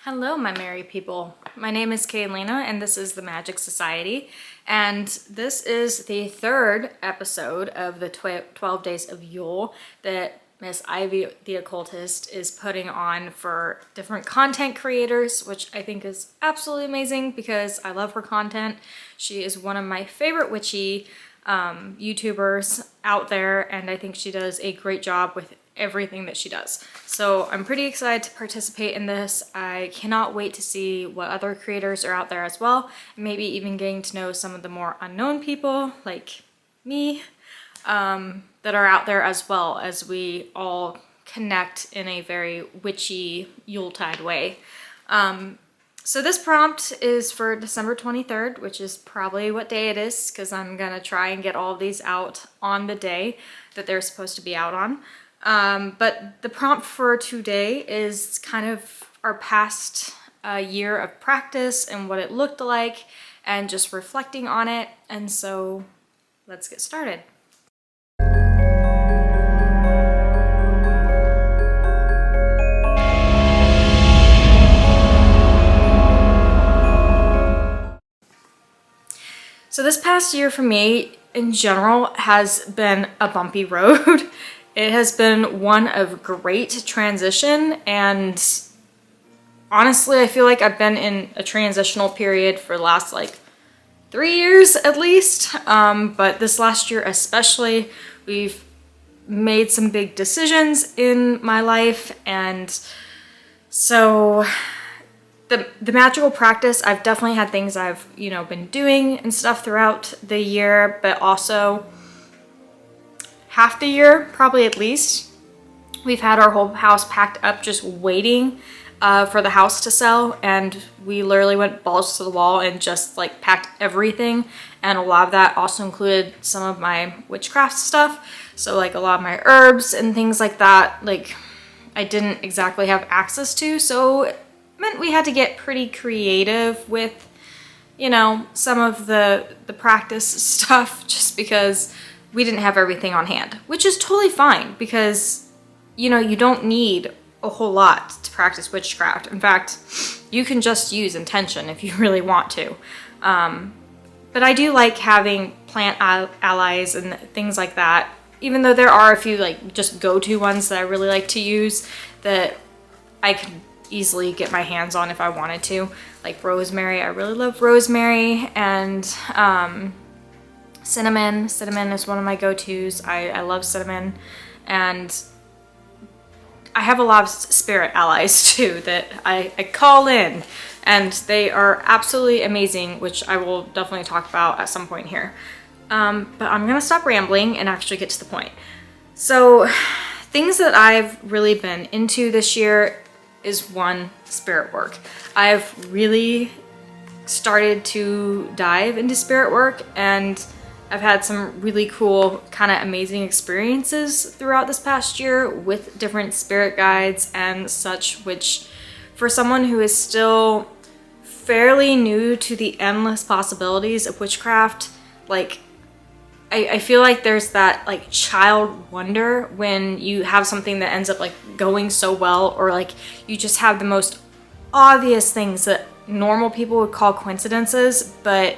Hello, my merry people. My name is Kaylina, and this is the Magic Society. And this is the third episode of the 12 Days of Yule that Miss Ivy, the occultist, is putting on for different content creators, which I think is absolutely amazing because I love her content. She is one of my favorite witchy YouTubers out there, and I think she does a great job with everything that she does. So I'm pretty excited to participate in this. I cannot wait to see what other creators are out there as well. Maybe even getting to know some of the more unknown people like me that are out there, as well as we all connect in a very witchy Yuletide way. So this prompt is for December 23rd, which is probably what day it is, because I'm gonna try and get all of these out on the day that they're supposed to be out on. But the prompt for today is kind of our past year of practice and what it looked like and just reflecting on it. And so let's get started. So this past year for me in general has been a bumpy road. It has been one of great transition, and honestly, I feel like I've been in a transitional period for the last like 3 years at least. But this last year especially, we've made some big decisions in my life, and so the magical practice, I've definitely had things I've, been doing and stuff throughout the year, but also half the year, probably at least, we've had our whole house packed up just waiting for the house to sell, and we literally went balls to the wall and just like packed everything. And a lot of that also included some of my witchcraft stuff, so like a lot of my herbs and things like that, like I didn't exactly have access to, so it meant we had to get pretty creative with some of the practice stuff, just because we didn't have everything on hand, which is totally fine because, you don't need a whole lot to practice witchcraft. In fact, you can just use intention if you really want to. But I do like having plant allies and things like that, even though there are a few like just go-to ones that I really like to use that I could easily get my hands on if I wanted to. Like rosemary, I really love rosemary, and cinnamon. Cinnamon is one of my go-tos. I love cinnamon, and I have a lot of spirit allies too that I call in, and they are absolutely amazing, which I will definitely talk about at some point here. But I'm gonna stop rambling and actually get to the point. So things that I've really been into this year is one, spirit work. I've really started to dive into spirit work, and I've had some really cool, kind of amazing experiences throughout this past year with different spirit guides and such, which for someone who is still fairly new to the endless possibilities of witchcraft, like I feel like there's that like child wonder when you have something that ends up like going so well, or like you just have the most obvious things that normal people would call coincidences, but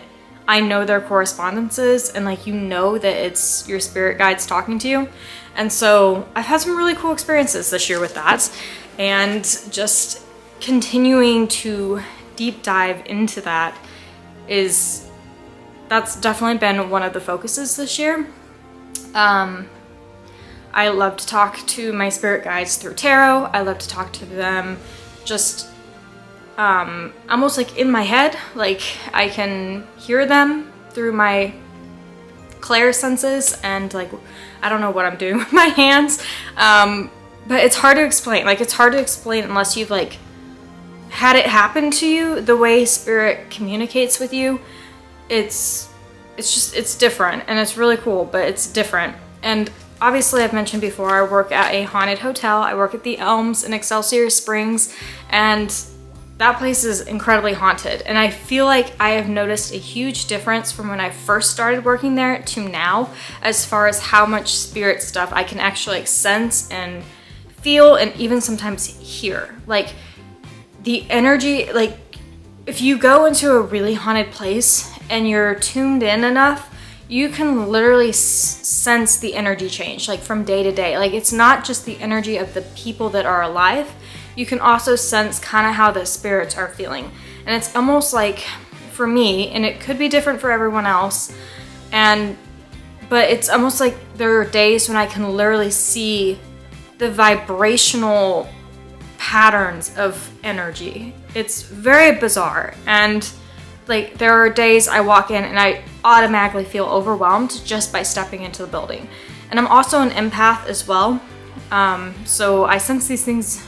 I know they're correspondences, and like that it's your spirit guides talking to you. And so I've had some really cool experiences this year with that, and just continuing to deep dive into that's definitely been one of the focuses this year. I love to talk to my spirit guides through tarot. I love to talk to them just almost like in my head, like I can hear them through my clair senses, and like I don't know what I'm doing with my hands, but it's hard to explain. Like it's hard to explain unless you've like had it happen to you. The way spirit communicates with you, it's different, and it's really cool, but it's different. And obviously, I've mentioned before, I work at a haunted hotel. I work at the Elms in Excelsior Springs, and that place is incredibly haunted. And I feel like I have noticed a huge difference from when I first started working there to now, as far as how much spirit stuff I can actually like sense and feel, and even sometimes hear. Like the energy, like if you go into a really haunted place and you're tuned in enough, you can literally sense the energy change, like from day to day. Like it's not just the energy of the people that are alive. You can also sense kind of how the spirits are feeling. And it's almost like, for me, and it could be different for everyone else, but it's almost like there are days when I can literally see the vibrational patterns of energy. It's very bizarre. And like there are days I walk in and I automatically feel overwhelmed just by stepping into the building. And I'm also an empath as well. So I sense these things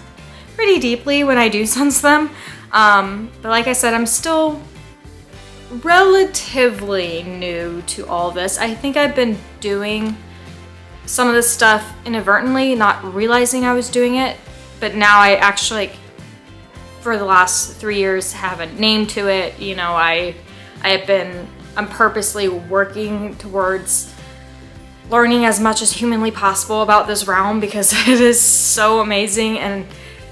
pretty deeply when I do sense them. But like I said, I'm still relatively new to all this. I think I've been doing some of this stuff inadvertently, not realizing I was doing it. But now I actually, like, for the last 3 years, have a name to it. You know, I'm purposely working towards learning as much as humanly possible about this realm because it is so amazing, and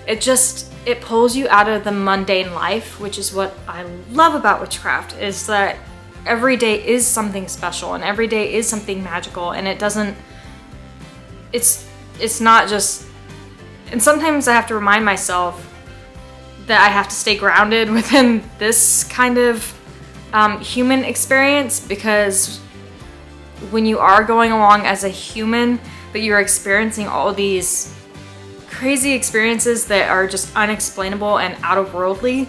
it pulls you out of the mundane life, which is what I love about witchcraft, is that every day is something special and every day is something magical, and it's not just, and sometimes I have to remind myself that I have to stay grounded within this kind of human experience, because when you are going along as a human, but you're experiencing all these crazy experiences that are just unexplainable and out of worldly,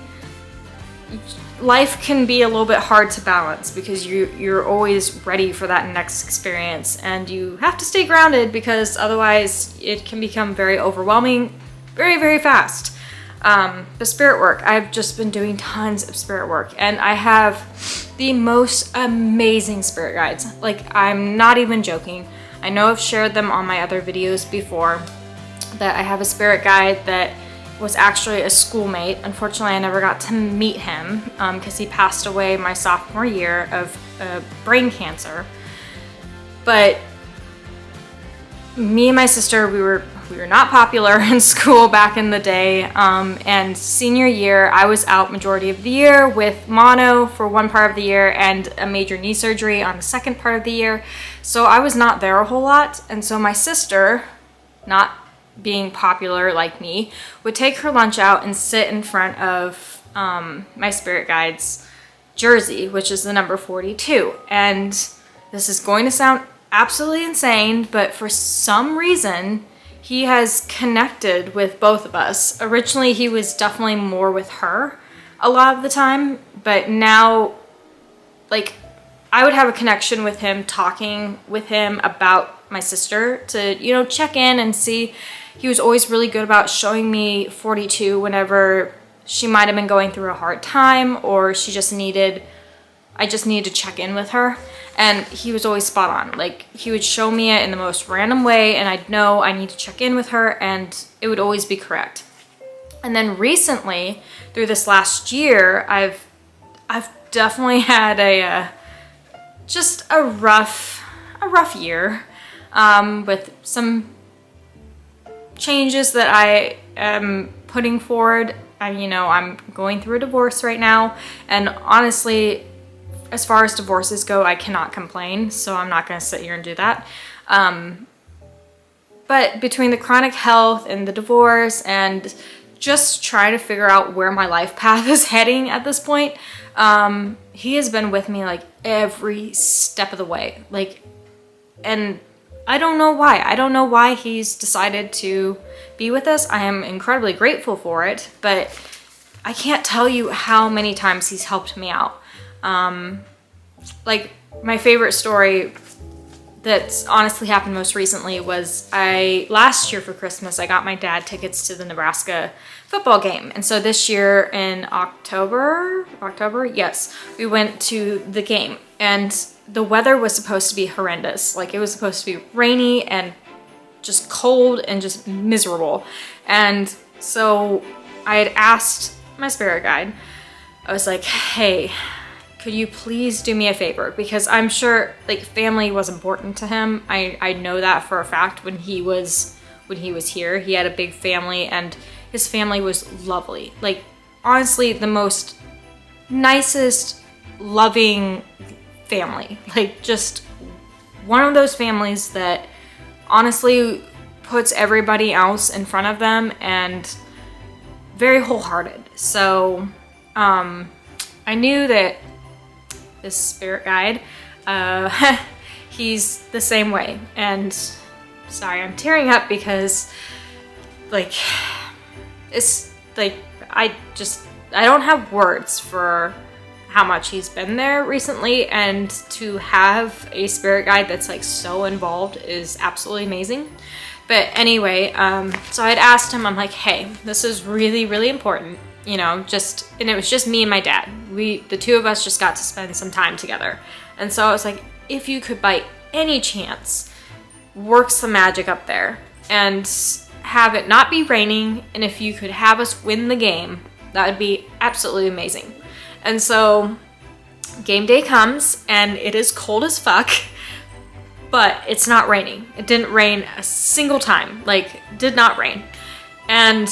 life can be a little bit hard to balance because you're always ready for that next experience, and you have to stay grounded because otherwise it can become very overwhelming very, very fast. The spirit work, I've just been doing tons of spirit work, and I have the most amazing spirit guides. Like, I'm not even joking. I know I've shared them on my other videos before, that I have a spirit guide that was actually a schoolmate. Unfortunately, I never got to meet him because he passed away my sophomore year of brain cancer. But me and my sister, we were not popular in school back in the day, and senior year I was out majority of the year with mono for one part of the year and a major knee surgery on the second part of the year, so I was not there a whole lot. And so my sister, not being popular like me, would take her lunch out and sit in front of my spirit guide's jersey, which is the number 42. And this is going to sound absolutely insane, but for some reason he has connected with both of us. Originally he was definitely more with her a lot of the time, but now, like, I would have a connection with him, talking with him about my sister to, you know, check in and see. He was always really good about showing me 42 whenever she might have been going through a hard time, or I just needed to check in with her. And he was always spot on. Like, he would show me it in the most random way, and I'd know I need to check in with her, and it would always be correct. And then recently, through this last year, I've definitely had just a rough year with some changes that I am putting forward. I'm going through a divorce right now, and honestly, as far as divorces go, I cannot complain, so I'm not going to sit here and do that. But between the chronic health and the divorce and just trying to figure out where my life path is heading at this point, he has been with me like every step of the way. Like, and I don't know why. I don't know why he's decided to be with us. I am incredibly grateful for it, but I can't tell you how many times he's helped me out. Like, my favorite story that's honestly happened most recently was last year for Christmas, I got my dad tickets to the Nebraska football game. And so this year in October, yes, we went to the game, and the weather was supposed to be horrendous. Like, it was supposed to be rainy and just cold and just miserable. And so I had asked my spirit guide, I was like, hey, could you please do me a favor? Because I'm sure, like, family was important to him. I know that for a fact. When he was here, he had a big family, and his family was lovely. Like, honestly the most nicest, loving family. Like, just one of those families that honestly puts everybody else in front of them and very wholehearted. So I knew that this spirit guide, he's the same way. And sorry, I'm tearing up because like, it's like, I don't have words for how much he's been there recently, and to have a spirit guide that's like so involved is absolutely amazing. But anyway, so I'd asked him, I'm like, hey, this is really, really important, you know, and it was just me and my dad. The two of us just got to spend some time together. And so I was like, if you could by any chance work some magic up there and have it not be raining, and if you could have us win the game, that would be absolutely amazing. And so game day comes and it is cold as fuck, but it's not raining. It didn't rain a single time, like did not rain. And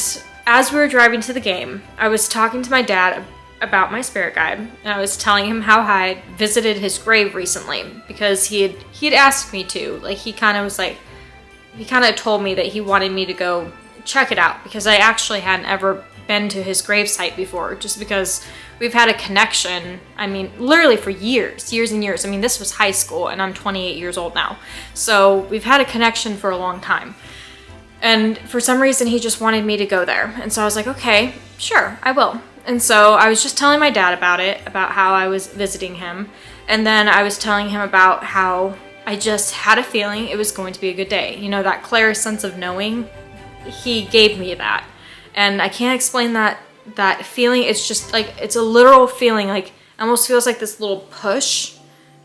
as we were driving to the game, I was talking to my dad about my spirit guide, and I was telling him how I had visited his grave recently because he had asked me to. Like, he kind of told me that he wanted me to go check it out because I actually hadn't ever been to his gravesite before, just because we've had a connection, I mean, literally for years and years. I mean, this was high school and I'm 28 years old now. So we've had a connection for a long time. And for some reason, he just wanted me to go there. And so I was like, okay, sure, I will. And so I was just telling my dad about it, about how I was visiting him. And then I was telling him about how I just had a feeling it was going to be a good day. You know, that clear sense of knowing, he gave me that. And I can't explain that feeling. It's just like, it's a literal feeling. Like, it almost feels like this little push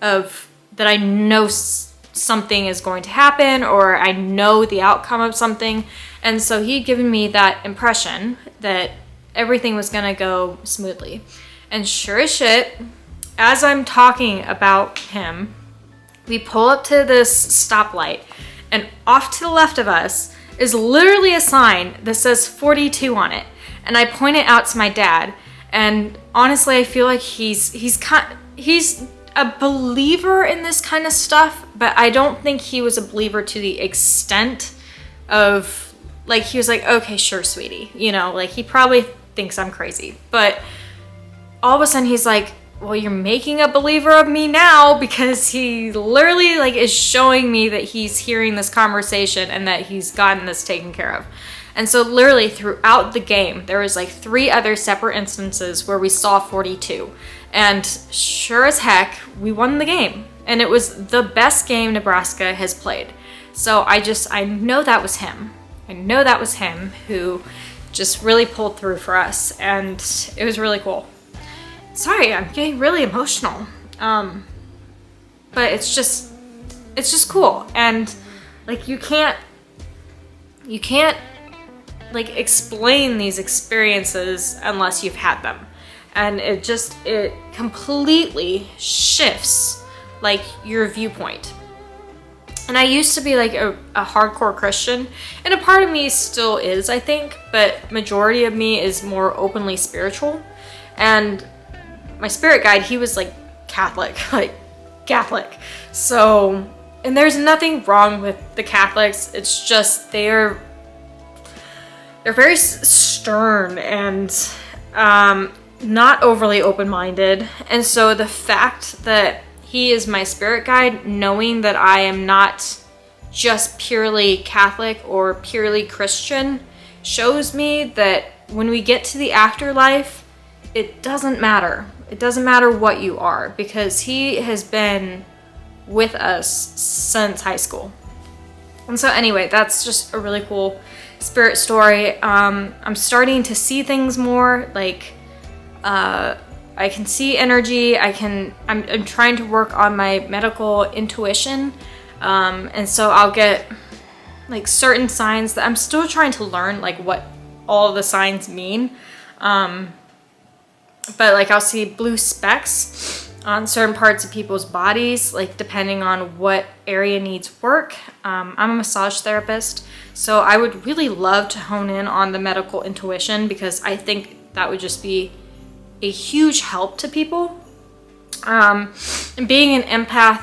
of that I know something is going to happen, or I know the outcome of something. And so he'd given me that impression that everything was gonna go smoothly. And sure as shit, as I'm talking about him, we pull up to this stoplight, and off to the left of us is literally a sign that says 42 on it. And I point it out to my dad, and honestly, I feel like he's a believer in this kind of stuff, but I don't think he was a believer to the extent of, like, he was like, okay, sure, sweetie. You know, like, he probably thinks I'm crazy. But all of a sudden he's like, well, you're making a believer of me now, because he literally like is showing me that he's hearing this conversation and that he's gotten this taken care of. And so literally throughout the game, there was like 3 other separate instances where we saw 42. And sure as heck, we won the game. And it was the best game Nebraska has played. So I know that was him. I know that was him who just really pulled through for us. And it was really cool. Sorry, I'm getting really emotional. But it's just cool. And like, you can't like explain these experiences unless you've had them. And it completely shifts like your viewpoint. And I used to be like a hardcore Christian, and a part of me still is, I think, but majority of me is more openly spiritual. And my spirit guide, he was like Catholic. So, and there's nothing wrong with the Catholics. It's just they're very stern and not overly open-minded. And so the fact that he is my spirit guide, knowing that I am not just purely Catholic or purely Christian, shows me that when we get to the afterlife, it doesn't matter. It doesn't matter what you are, because he has been with us since high school. And so anyway, that's just a really cool spirit story. I'm starting to see things more, like I can see energy. I'm trying to work on my medical intuition. And so I'll get like certain signs that I'm still trying to learn, like what all the signs mean. But like I'll see blue specks on certain parts of people's bodies, like depending on what area needs work. I'm a massage therapist, so I would really love to hone in on the medical intuition, because I think that would just be a huge help to people. And being an empath,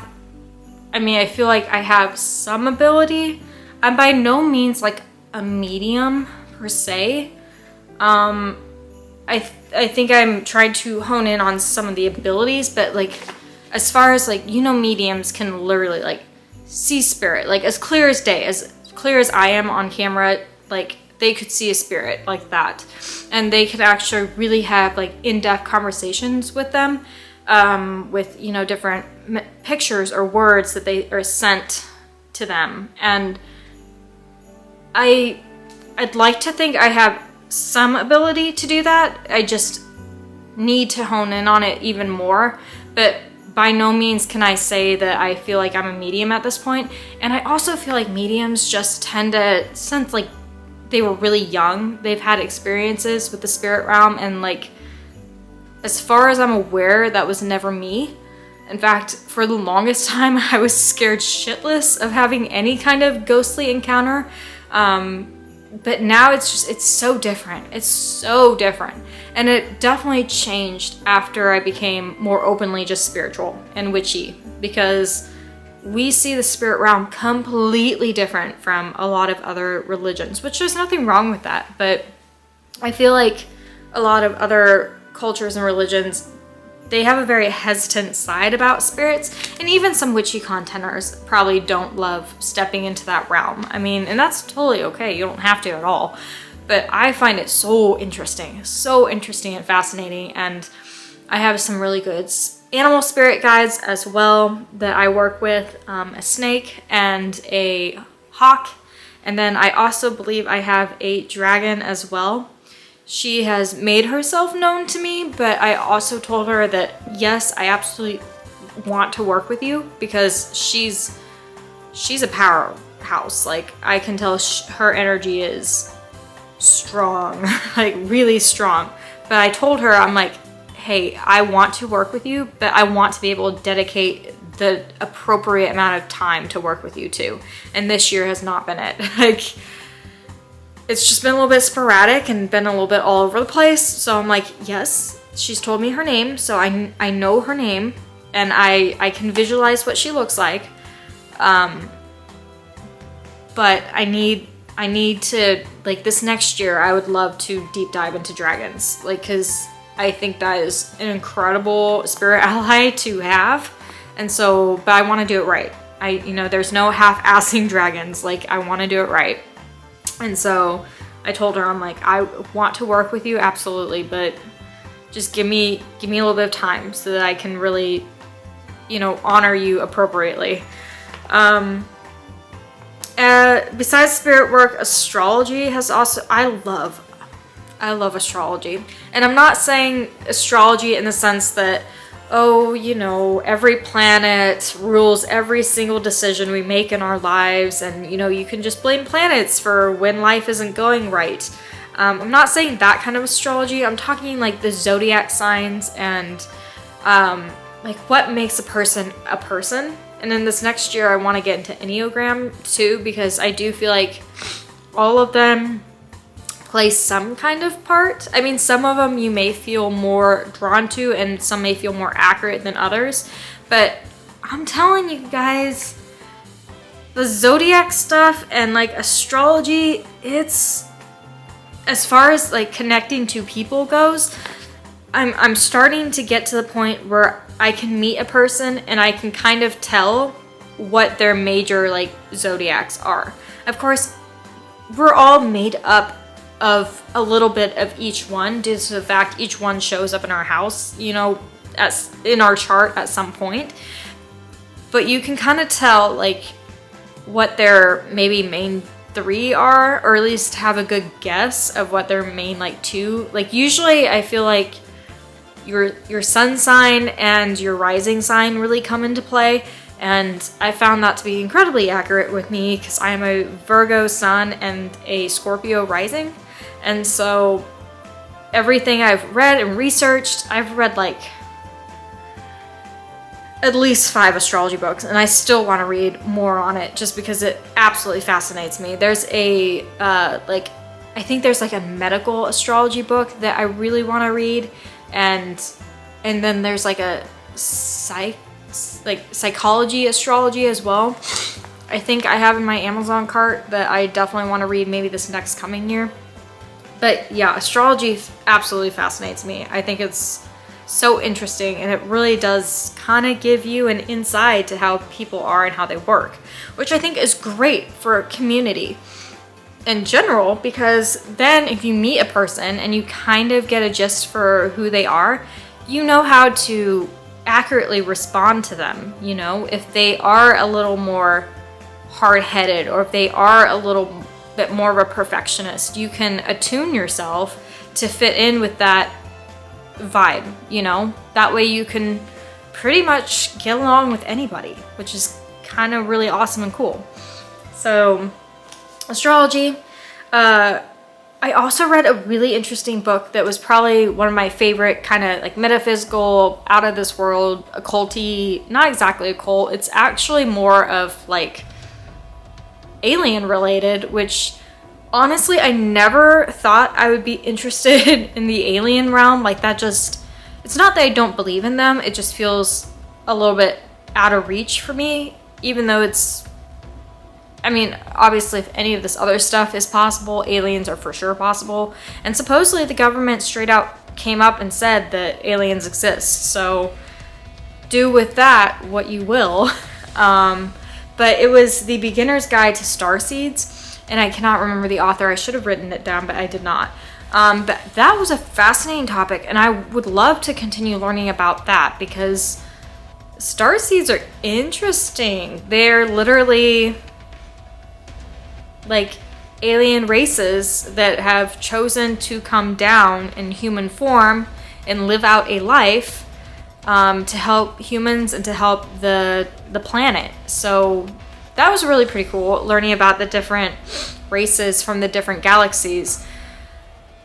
I mean, I feel like I have some ability. I'm by no means like a medium per se. I think I'm trying to hone in on some of the abilities, but like as far as like, you know, mediums can literally like see spirit, like as clear as day, as clear as I am on camera, like they could see a spirit like that. And they could actually really have like in-depth conversations with them, with, you know, different pictures or words that they are sent to them. And I'd like to think I have some ability to do that. I just need to hone in on it even more. But by no means can I say that I feel like I'm a medium at this point. And I also feel like mediums just tend to, since like they were really young, they've had experiences with the spirit realm, and like as far as I'm aware, that was never me. In fact, for the longest time, I was scared shitless of having any kind of ghostly encounter. But now it's so different. It's so different. And it definitely changed after I became more openly just spiritual and witchy, because we see the spirit realm completely different from a lot of other religions, which there's nothing wrong with that. But I feel like a lot of other cultures and religions, they have a very hesitant side about spirits, and even some witchy contenters probably don't love stepping into that realm. I mean, and that's totally okay. You don't have to at all. But I find it so interesting and fascinating. And I have some really good animal spirit guides as well that I work with, a snake and a hawk. And then I also believe I have a dragon as well. She has made herself known to me, but I also told her that yes, I absolutely want to work with you, because she's a powerhouse. Like, I can tell her energy is strong, like really strong. But I told her, I'm like, hey, I want to work with you, but I want to be able to dedicate the appropriate amount of time to work with you too. And this year has not been it. Like, it's just been a little bit sporadic and been a little bit all over the place. So I'm like, yes, she's told me her name, so I know her name, and I can visualize what she looks like. But I need to, like, this next year, I would love to deep dive into dragons, like, because I think that is an incredible spirit ally to have. And so, but I want to do it right. There's no half-assing dragons. Like, I want to do it right. And so I told her, I'm like, I want to work with you, absolutely, but just give me a little bit of time so that I can really, honor you appropriately. Besides spirit work, astrology has also, I love astrology. And I'm not saying astrology in the sense that, every planet rules every single decision we make in our lives, and you can just blame planets for when life isn't going right. I'm not saying that kind of astrology. I'm talking like the zodiac signs and like what makes a person a person. And then this next year I want to get into Enneagram too, because I do feel like all of them play some kind of part. I mean, some of them you may feel more drawn to, and some may feel more accurate than others. But I'm telling you guys, the zodiac stuff and like astrology, it's, as far as like connecting to people goes, I'm starting to get to the point where I can meet a person and I can kind of tell what their major like zodiacs are. Of course, we're all made up of a little bit of each one due to the fact each one shows up in our house, as in our chart at some point. But you can kind of tell like what their maybe main 3 are, or at least have a good guess of what their main like 2. Like, usually I feel like your sun sign and your rising sign really come into play. And I found that to be incredibly accurate with me, because I am a Virgo sun and a Scorpio rising. And so everything I've read and researched, I've read like at least 5 astrology books, and I still want to read more on it just because it absolutely fascinates me. There's a like I think there's like a medical astrology book that I really want to read, and then there's like a psychology astrology as well. I think I have in my Amazon cart that I definitely want to read maybe this next coming year. But yeah, astrology absolutely fascinates me. I think it's so interesting, and it really does kind of give you an insight to how people are and how they work, which I think is great for a community in general, because then if you meet a person and you kind of get a gist for who they are, you know how to accurately respond to them. You know, if they are a little more hard-headed, or if they are a little bit more of a perfectionist, you can attune yourself to fit in with that vibe, you know? That way you can pretty much get along with anybody, which is kind of really awesome and cool. So, astrology. I also read a really interesting book that was probably one of my favorite, kind of like metaphysical, out of this world, occulty, not exactly occult, it's actually more of like alien related, which honestly I never thought I would be interested in the alien realm. Like that just, it's not that I don't believe in them, it just feels a little bit out of reach for me, even though it's, I mean, obviously if any of this other stuff is possible, aliens are for sure possible. And supposedly the government straight out came up and said that aliens exist. So do with that what you will. But it was The Beginner's Guide to Starseeds, and I cannot remember the author. I should have written it down, but I did not. But that was a fascinating topic, and I would love to continue learning about that, because starseeds are interesting. They're literally like alien races that have chosen to come down in human form and live out a life to help humans and to help the planet. So that was really pretty cool, learning about the different races from the different galaxies.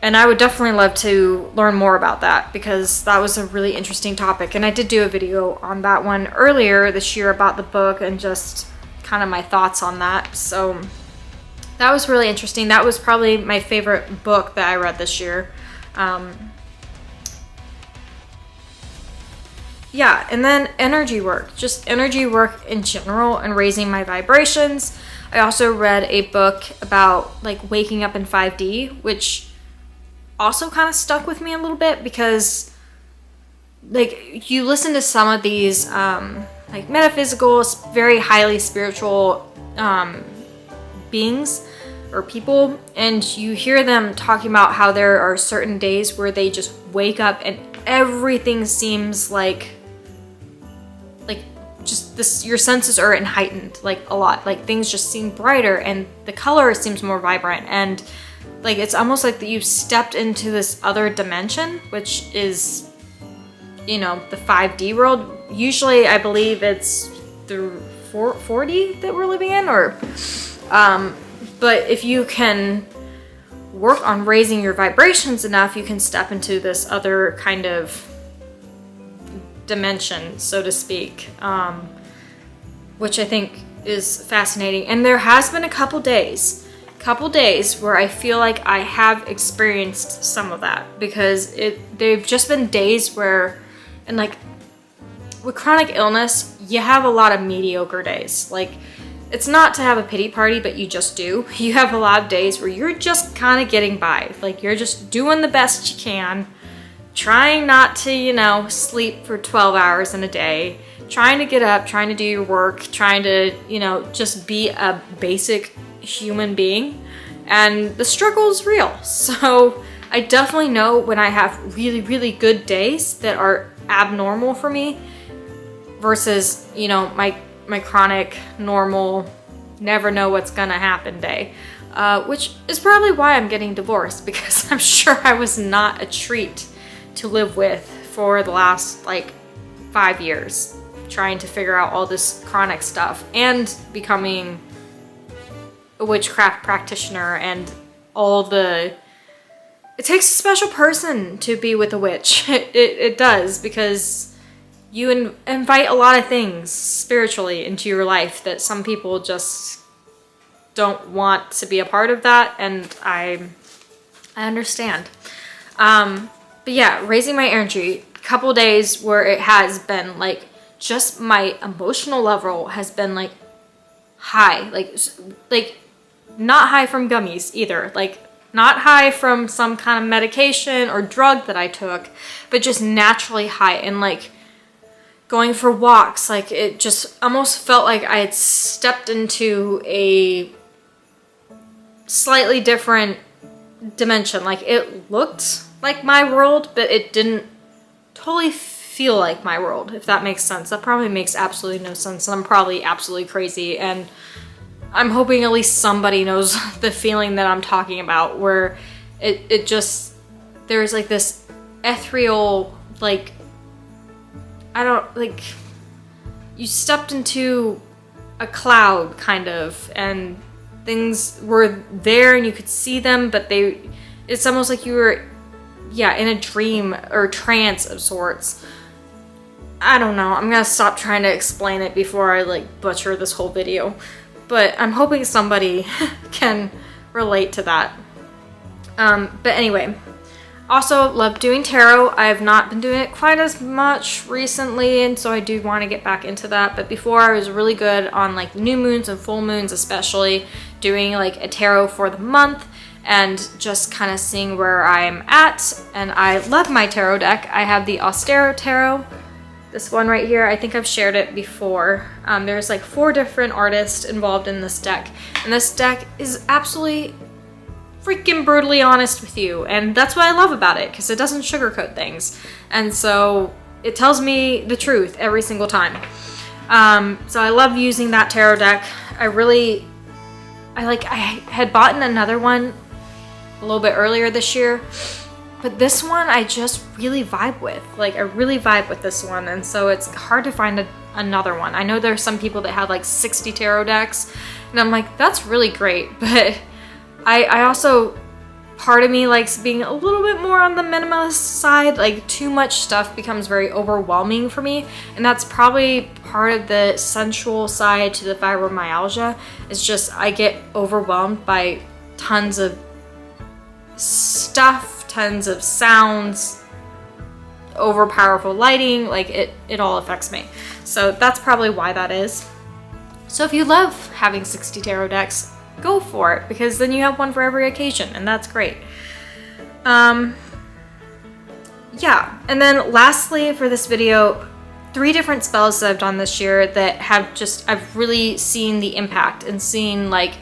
And I would definitely love to learn more about that, because that was a really interesting topic. And I did do a video on that one earlier this year about the book and just kind of my thoughts on that. So that was really interesting. That was probably my favorite book that I read this year. Yeah, and then energy work, just energy work in general and raising my vibrations. I also read a book about like waking up in 5D, which also kind of stuck with me a little bit, because like you listen to some of these like metaphysical, very highly spiritual beings or people, and you hear them talking about how there are certain days where they just wake up and everything seems like just this, your senses are heightened like a lot, like things just seem brighter and the color seems more vibrant, and like it's almost like that you've stepped into this other dimension, which is, you know, the 5D world. Usually I believe it's the 4D that we're living in, or but if you can work on raising your vibrations enough, you can step into this other kind of dimension, so to speak, which I think is fascinating. And there has been a couple days where I feel like I have experienced some of that, because they've just been days where, and like with chronic illness, you have a lot of mediocre days. Like, it's not to have a pity party, but you just do. You have a lot of days where you're just kind of getting by. Like, you're just doing the best you can, trying not to, you know, sleep for 12 hours in a day, trying to get up, trying to do your work, trying to, you know, just be a basic human being. And the struggle is real. So I definitely know when I have really, really good days that are abnormal for me versus, you know, my chronic, normal, never know what's gonna happen day. Which is probably why I'm getting divorced, because I'm sure I was not a treat to live with for the last like 5 years, trying to figure out all this chronic stuff and becoming a witchcraft practitioner and all the... It takes a special person to be with a witch. It does, because you invite a lot of things spiritually into your life that some people just don't want to be a part of that, and I understand. But yeah, raising my energy, a couple days where it has been like, just my emotional level has been like high, like not high from gummies either, like not high from some kind of medication or drug that I took, but just naturally high. And like going for walks, like it just almost felt like I had stepped into a slightly different dimension. Like it looked like my world, but it didn't totally feel like my world, if that makes sense. That probably makes absolutely no sense, and I'm probably absolutely crazy, and I'm hoping at least somebody knows the feeling that I'm talking about, where it just, there's like this ethereal, like, I don't, like, you stepped into a cloud kind of, and things were there and you could see them, but it's almost like you were, yeah, in a dream or trance of sorts. I don't know. I'm gonna stop trying to explain it before I like butcher this whole video. But I'm hoping somebody can relate to that. But anyway, also love doing tarot. I have not been doing it quite as much recently, and so I do want to get back into that. But before, I was really good on like new moons and full moons, especially doing like a tarot for the month and just kind of seeing where I'm at. And I love my tarot deck. I have the Austero Tarot. This one right here, I think I've shared it before. There's like 4 different artists involved in this deck. And this deck is absolutely freaking brutally honest with you. And that's what I love about it, because it doesn't sugarcoat things. And so it tells me the truth every single time. So I love using that tarot deck. I had bought another one a little bit earlier this year. But this one I just really vibe with. Like, I really vibe with this one, and so it's hard to find another one. I know there's some people that have like 60 tarot decks, and I'm like, that's really great. But I also, part of me likes being a little bit more on the minimalist side. Like, too much stuff becomes very overwhelming for me, and that's probably part of the sensual side to the fibromyalgia. It's just I get overwhelmed by tons of stuff, tons of sounds, over powerful lighting. Like it all affects me. So that's probably why that is. So if you love having 60 tarot decks, go for it, because then you have one for every occasion, and that's great. Yeah, and then lastly for this video, 3 different spells that I've done this year that have just, I've really seen the impact and seen like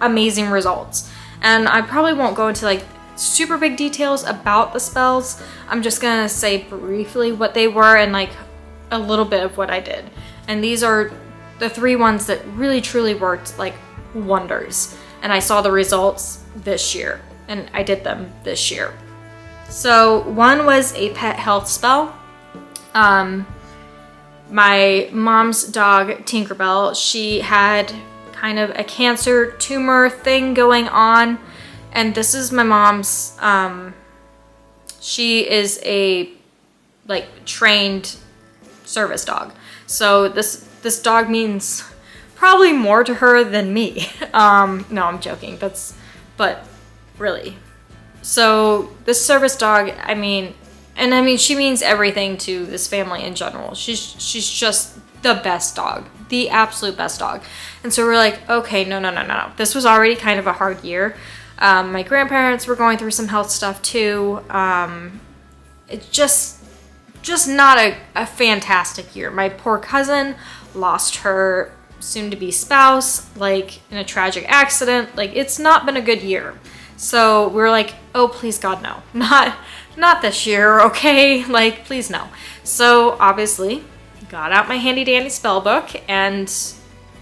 amazing results. And I probably won't go into like super big details about the spells. I'm just gonna say briefly what they were and like a little bit of what I did. And these are the 3 ones that really truly worked like wonders. And I saw the results this year, and I did them this year. So one was a pet health spell. My mom's dog, Tinkerbell, she had kind of a cancer tumor thing going on. And this is my mom's, she is a like trained service dog. So this dog means probably more to her than me. No, I'm joking. But really. So this service dog, I mean, she means everything to this family in general. She's just the best dog, the absolute best dog. And so we're like, okay, no. This was already kind of a hard year. My grandparents were going through some health stuff too. It's just not a fantastic year. My poor cousin lost her soon-to-be spouse, like in a tragic accident. Like, it's not been a good year. So we're like, oh, please God, no. Not this year, okay? Like, please no. So obviously, got out my handy dandy spell book, and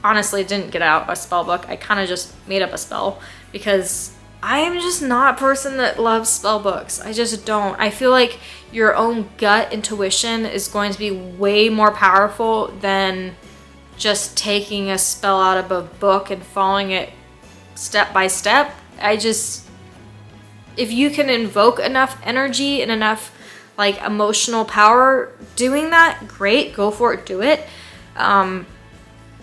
honestly didn't get out a spell book. I kind of just made up a spell, because I am just not a person that loves spell books. I just don't. I feel like your own gut intuition is going to be way more powerful than just taking a spell out of a book and following it step by step. If you can invoke enough energy and enough like emotional power doing that, great, go for it, do it. But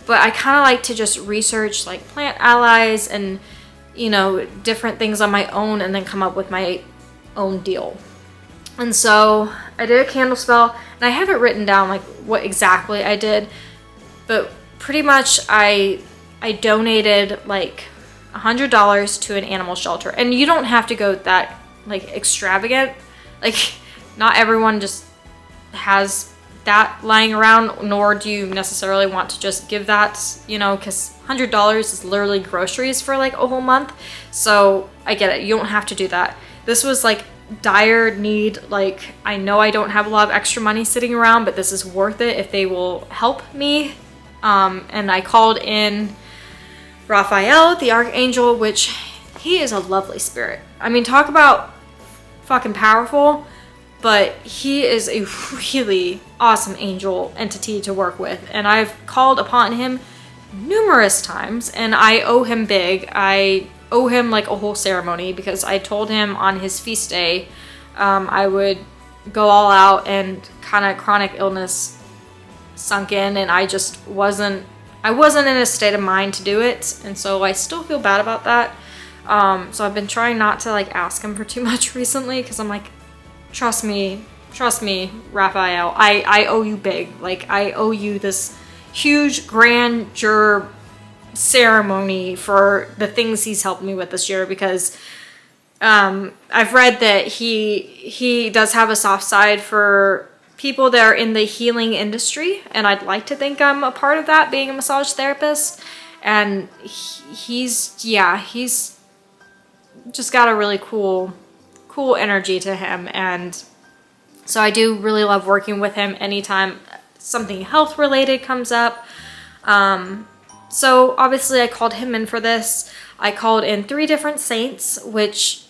I kind of like to just research like plant allies and you know, different things on my own and then come up with my own deal. And so I did a candle spell, and I have it written down like what exactly I did, but pretty much I donated like $100 to an animal shelter. And you don't have to go that like extravagant. Like not everyone just has that lying around, nor do you necessarily want to just give that, you know, because $100 is literally groceries for like a whole month. So I get it, you don't have to do that. This was like dire need. Like, I know I don't have a lot of extra money sitting around, but this is worth it if they will help me. And I called in Raphael, the archangel, which he is a lovely spirit. I mean, talk about fucking powerful, but he is a really awesome angel entity to work with. And I've called upon him numerous times, and I owe him big. I owe him like a whole ceremony, because I told him on his feast day I would go all out, and kind of chronic illness sunk in, and I just wasn't in a state of mind to do it, and so I still feel bad about that. So I've been trying not to like ask him for too much recently, because I'm like, trust me, Raphael, I owe you big. Like, I owe you this huge grandeur ceremony for the things he's helped me with this year, because I've read that he does have a soft side for people that are in the healing industry, and I'd like to think I'm a part of that, being a massage therapist. And he's just got a really cool energy to him, and so I do really love working with him anytime something health related comes up. So obviously I called him in for this. I called in 3 different saints, which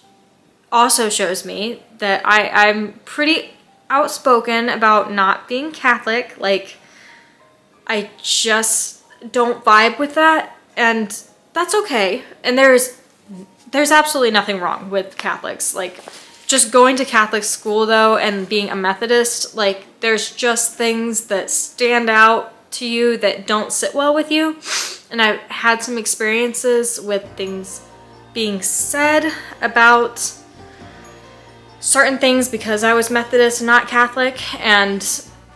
also shows me that I'm pretty outspoken about not being Catholic. Like, I just don't vibe with that, and that's okay. And there's absolutely nothing wrong with Catholics. Like, just going to Catholic school though, and being a Methodist, like, there's just things that stand out to you that don't sit well with you. And I've had some experiences with things being said about certain things because I was Methodist and not Catholic, and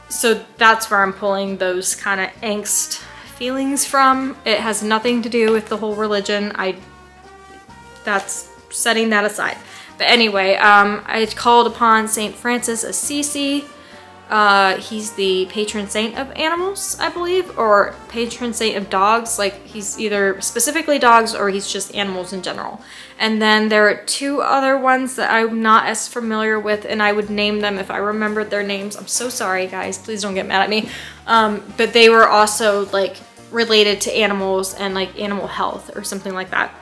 so that's where I'm pulling those kind of angst feelings from. It has nothing to do with the whole religion. That's setting that aside. But anyway, I called upon Saint Francis Assisi. He's the patron saint of animals, I believe, or patron saint of dogs. Like, he's either specifically dogs or he's just animals in general. And then there are 2 other ones that I'm not as familiar with, and I would name them if I remembered their names. I'm so sorry, guys. Please don't get mad at me. But they were also like related to animals and like animal health or something like that.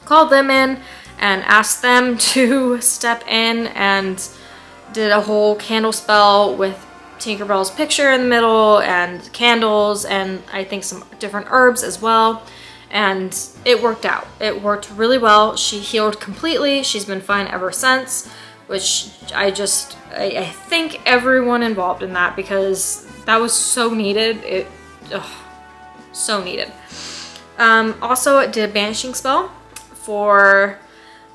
Called them in and asked them to step in, and did a whole candle spell with Tinkerbell's picture in the middle and candles, and I think some different herbs as well. And it worked out. It worked really well. She healed completely. She's been fine ever since, which I thank everyone involved in that, because that was so needed. So needed. Also, I did a banishing spell for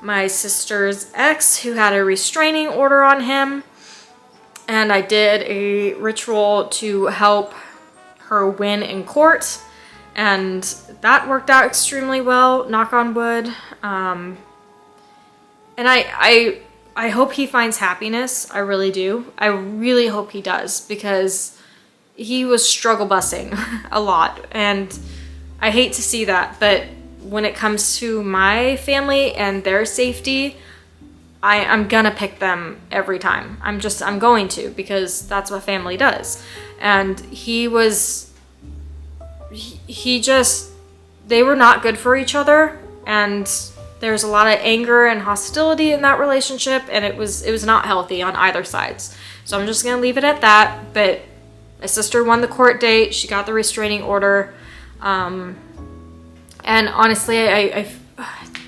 my sister's ex, who had a restraining order on him, and I did a ritual to help her win in court, and that worked out extremely well, knock on wood. And I hope he finds happiness. I really do. I really hope he does, because he was struggle busing a lot, and I hate to see that. But when it comes to my family and their safety, I'm gonna pick them every time. I'm going to, because that's what family does. And they were not good for each other, and there's a lot of anger and hostility in that relationship, and it was not healthy on either sides. So I'm just gonna leave it at that. But my sister won the court date. She got the restraining order. And honestly, I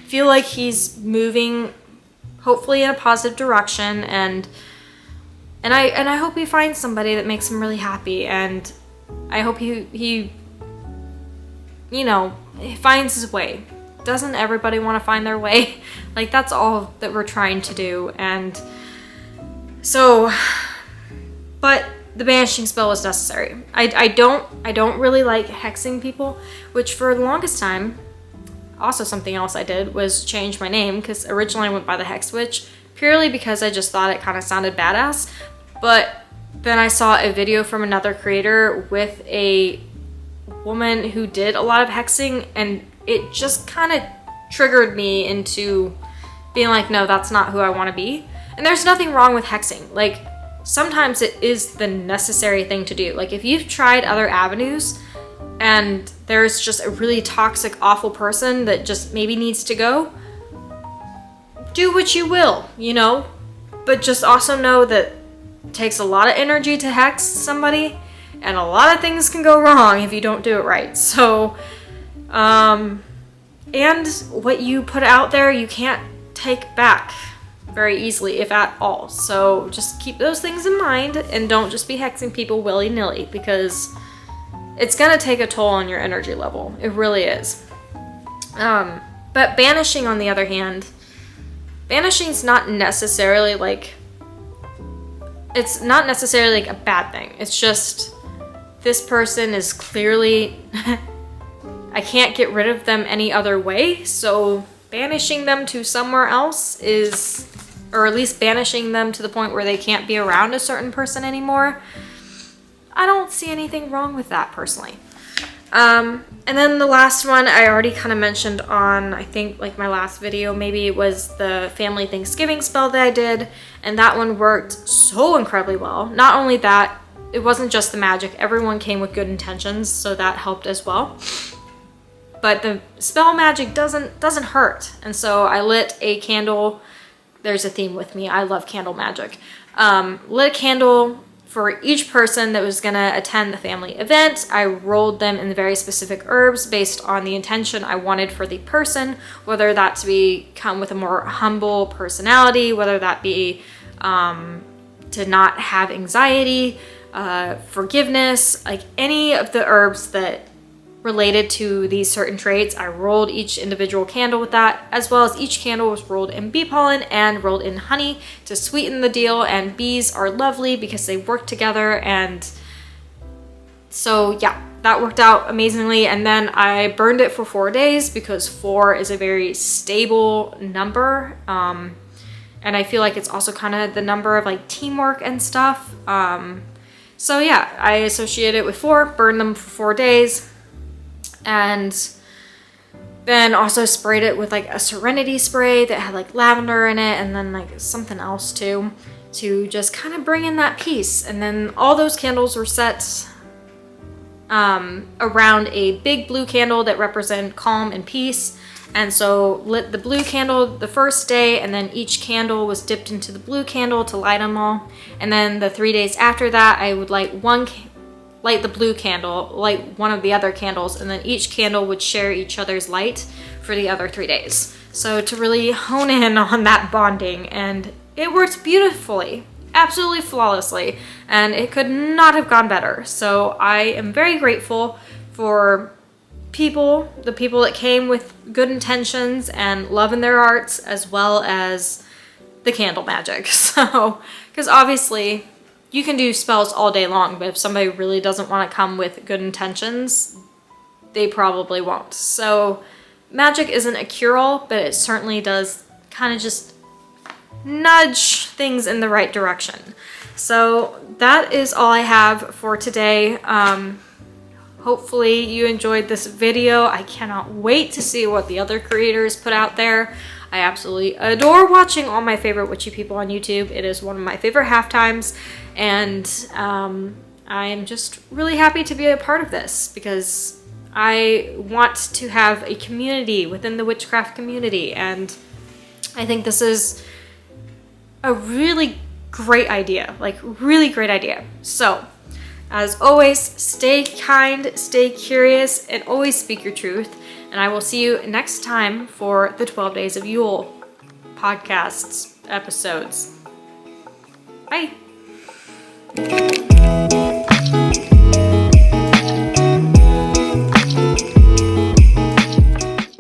feel like he's moving, hopefully, in a positive direction, and I hope he finds somebody that makes him really happy, and I hope he finds his way. doesn't everybody want to find their way? Like, that's all that we're trying to do. And so, but the banishing spell was necessary. I don't really like hexing people, which for the longest time, also something else I did was change my name, because originally I went by the Hex Witch, purely because I just thought it kind of sounded badass. But then I saw a video from another creator with a woman who did a lot of hexing, and it just kind of triggered me into being like, no, that's not who I want to be. And there's nothing wrong with hexing. Like, sometimes it is the necessary thing to do. Like, if you've tried other avenues and there's just a really toxic, awful person that just maybe needs to go, do what you will, you know? But just also know that it takes a lot of energy to hex somebody, and a lot of things can go wrong if you don't do it right. So, and what you put out there, you can't take back very easily, if at all. So just keep those things in mind, and don't just be hexing people willy-nilly, because it's gonna take a toll on your energy level. It really is. But banishing, on the other hand, banishing is not necessarily like, it's not necessarily like a bad thing. It's just, this person is clearly, I can't get rid of them any other way, so banishing them to somewhere else is, or at least banishing them to the point where they can't be around a certain person anymore, I don't see anything wrong with that personally. And then the last one I already kind of mentioned on, I think, like my last video, maybe it was the family Thanksgiving spell that I did, and that one worked so incredibly well. Not only that, it wasn't just the magic, everyone came with good intentions, so that helped as well. But the spell magic doesn't hurt, and so I lit a candle. There's a theme with me, I love candle magic. Lit a candle for each person that was gonna attend the family event. I rolled them in very specific herbs based on the intention I wanted for the person, whether that to become with a more humble personality, whether that be to not have anxiety, forgiveness, like any of the herbs that related to these certain traits. I rolled each individual candle with that, as well as each candle was rolled in bee pollen and rolled in honey to sweeten the deal. And bees are lovely because they work together, and so yeah, that worked out amazingly. And then I burned it for 4 days, because 4 is a very stable number, and I feel like it's also kind of the number of like teamwork and stuff. So yeah, I associate it with 4, burned them for 4 days, and then also sprayed it with like a serenity spray that had like lavender in it, and then like something else too, to just kind of bring in that peace. And then all those candles were set around a big blue candle that represent calm and peace. And so lit the blue candle the first day, and then each candle was dipped into the blue candle to light them all. And then the 3 days after that, I would light the blue candle, light one of the other candles, and then each candle would share each other's light for the other 3 days. So to really hone in on that bonding, and it worked beautifully, absolutely flawlessly, and it could not have gone better. So I am very grateful for the people that came with good intentions and love in their hearts, as well as the candle magic. So, because obviously you can do spells all day long, but if somebody really doesn't want to come with good intentions, they probably won't. So magic isn't a cure-all, but it certainly does kind of just nudge things in the right direction. So that is all I have for today. Hopefully you enjoyed this video. I cannot wait to see what the other creators put out there. I absolutely adore watching all my favorite witchy people on YouTube. It is one of my favorite halftimes, and I am just really happy to be a part of this, because I want to have a community within the witchcraft community, and I think this is a really great idea, like really great idea. So, as always, stay kind, stay curious, and always speak your truth. And I will see you next time for the 12 Days of Yule podcasts episodes. Bye.